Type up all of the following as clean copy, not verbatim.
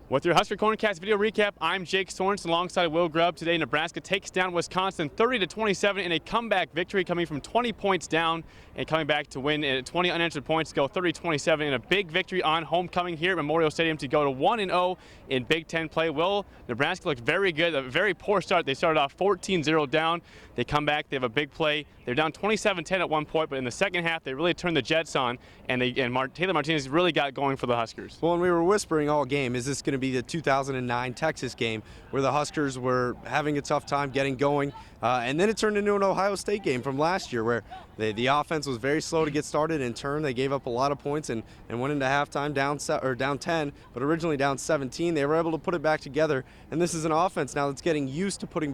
With your Husker Corncast video recap, I'm Jake Sorensen alongside Will Grubb. Today, Nebraska takes down Wisconsin 30-27 in a comeback victory, coming from 20 points down and coming back to win at 20 unanswered points to go 30-27 in a big victory on homecoming here at Memorial Stadium to go to 1-0 in Big Ten play. Will, Nebraska looked very good. A very poor start. They started off 14-0 down. They come back. They have a big play. They're down 27-10 at one point, but in the second half, they really turned the Jets on, and Taylor Martinez really got going for the Huskers. Well, and we were whispering all game, is this going to be the 2009 Texas game where the Huskers were having a tough time getting going, and then it turned into an Ohio State game from last year where the offense was very slow to get started. In turn, they gave up a lot of points and went into halftime down 10, but originally down 17. They were able to put it back together, and this is an offense now that's getting used to putting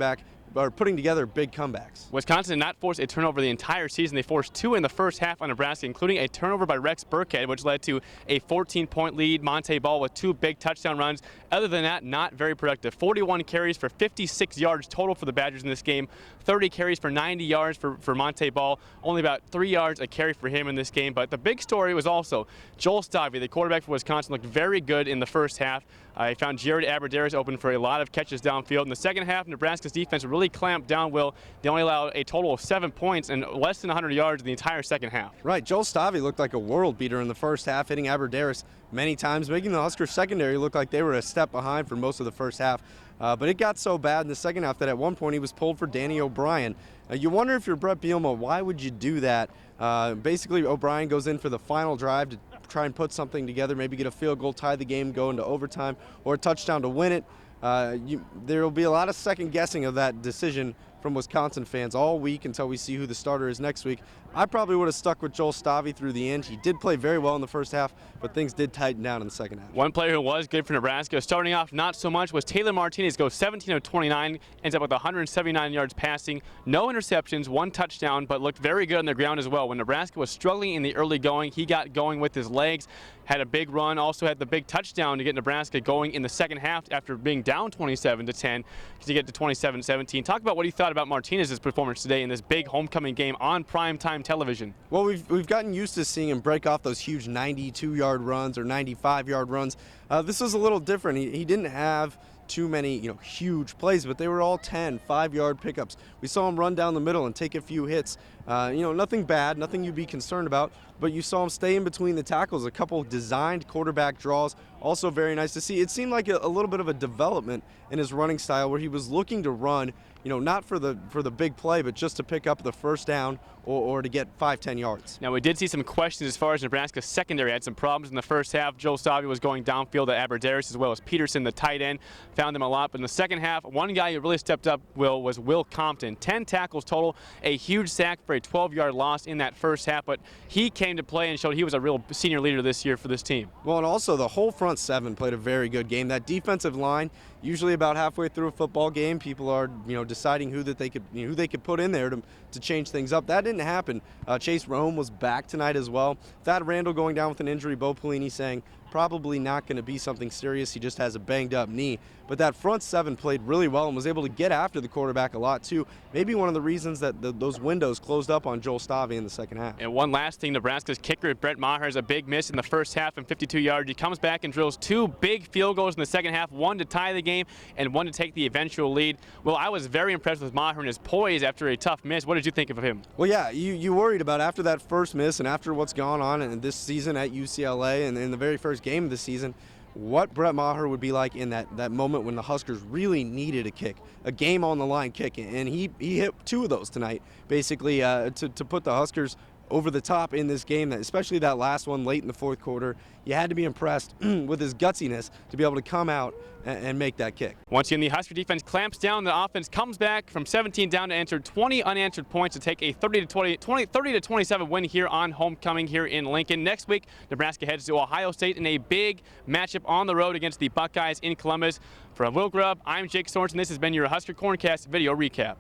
together big comebacks. Wisconsin did not force a turnover the entire season. They forced two in the first half on Nebraska, including a turnover by Rex Burkhead, which led to a 14-point lead. Monte Ball with two big touchdown runs. Other than that, not very productive. 41 carries for 56 yards total for the Badgers in this game. 30 carries for 90 yards for Monte Ball. Only about 3 yards a carry for him in this game. But the big story was also Joel Stavia, the quarterback for Wisconsin, looked very good in the first half. He found Jared Abbrederis open for a lot of catches downfield. In the second half, Nebraska's defense really clamped down. Will, they only allowed a total of 7 points and less than 100 yards in the entire second half. Right, Joel Stavia looked like a world beater in the first half, hitting Abbrederis many times, making the Husker secondary look like they were a step behind for most of the first half. But it got so bad in the second half that at one point he was pulled for Danny O'Brien. You wonder if you're Brett Bielema, why would you do that? Basically, O'Brien goes in for the final drive to try and put something together, maybe get a field goal, tie the game, go into overtime, or a touchdown to win it. There will be a lot of second guessing of that decision from Wisconsin fans all week until we see who the starter is next week. I probably would have stuck with Joel Stavia through the end. He did play very well in the first half, but things did tighten down in the second half. One player who was good for Nebraska, starting off not so much, was Taylor Martinez. Goes 17 of 29, ends up with 179 yards passing, no interceptions, one touchdown, but looked very good on the ground as well. When Nebraska was struggling in the early going, he got going with his legs, had a big run, also had the big touchdown to get Nebraska going in the second half after being down 27-10 to get to 27-17. Talk about what you thought about Martinez's performance today in this big homecoming game on primetime television. Well, we've gotten used to seeing him break off those huge 92-yard runs or 95-yard runs. This was a little different. He didn't have too many, huge plays, but they were all 10, 5-yard pickups. We saw him run down the middle and take a few hits. Nothing bad, nothing you'd be concerned about, but you saw him stay in between the tackles, a couple designed quarterback draws, also very nice to see. It seemed like a little bit of a development in his running style where he was looking to run, not for the big play, but just to pick up the first down or to get 5-10 yards. Now, we did see some questions as far as Nebraska's secondary had some problems in the first half. Joel Stavia was going downfield to Abbrederis as well as Peterson, the tight end, found them a lot. But in the second half, one guy who really stepped up, was Will Compton. 10 tackles total, a huge sack for a 12-yard loss in that first half, but he came to play and showed he was a real senior leader this year for this team. Well, and also the whole front seven played a very good game. That defensive line, usually about halfway through a football game, people are deciding who they could put in there to change things up. That didn't happen. Chase Rome was back tonight as well. Thad Randall going down with an injury. Bo Pelini saying probably not going to be something serious. He just has a banged up knee. But that front seven played really well and was able to get after the quarterback a lot too. Maybe one of the reasons that those windows closed up on Joel Stavia in the second half. And one last thing, Nebraska's kicker, Brett Maher, has a big miss in the first half and 52 yards. He comes back and drills two big field goals in the second half, one to tie the game and one to take the eventual lead. Well, I was very impressed with Maher and his poise after a tough miss. What did you think of him? Well, yeah, you worried about after that first miss and after what's gone on in this season at UCLA and in the very first game of the season, what Brett Maher would be like in that moment when the Huskers really needed a kick, a game on the line kick, and he hit two of those tonight, basically to put the Huskers over the top in this game, especially that last one late in the fourth quarter. You had to be impressed with his gutsiness to be able to come out and make that kick. Once again, the Husker defense clamps down. The offense comes back from 17 down to answer 20 unanswered points to take a 30-27 win here on homecoming here in Lincoln. Next week, Nebraska heads to Ohio State in a big matchup on the road against the Buckeyes in Columbus. For Will Grubb, I'm Jake Sorensen. This has been your Husker Corncast video recap.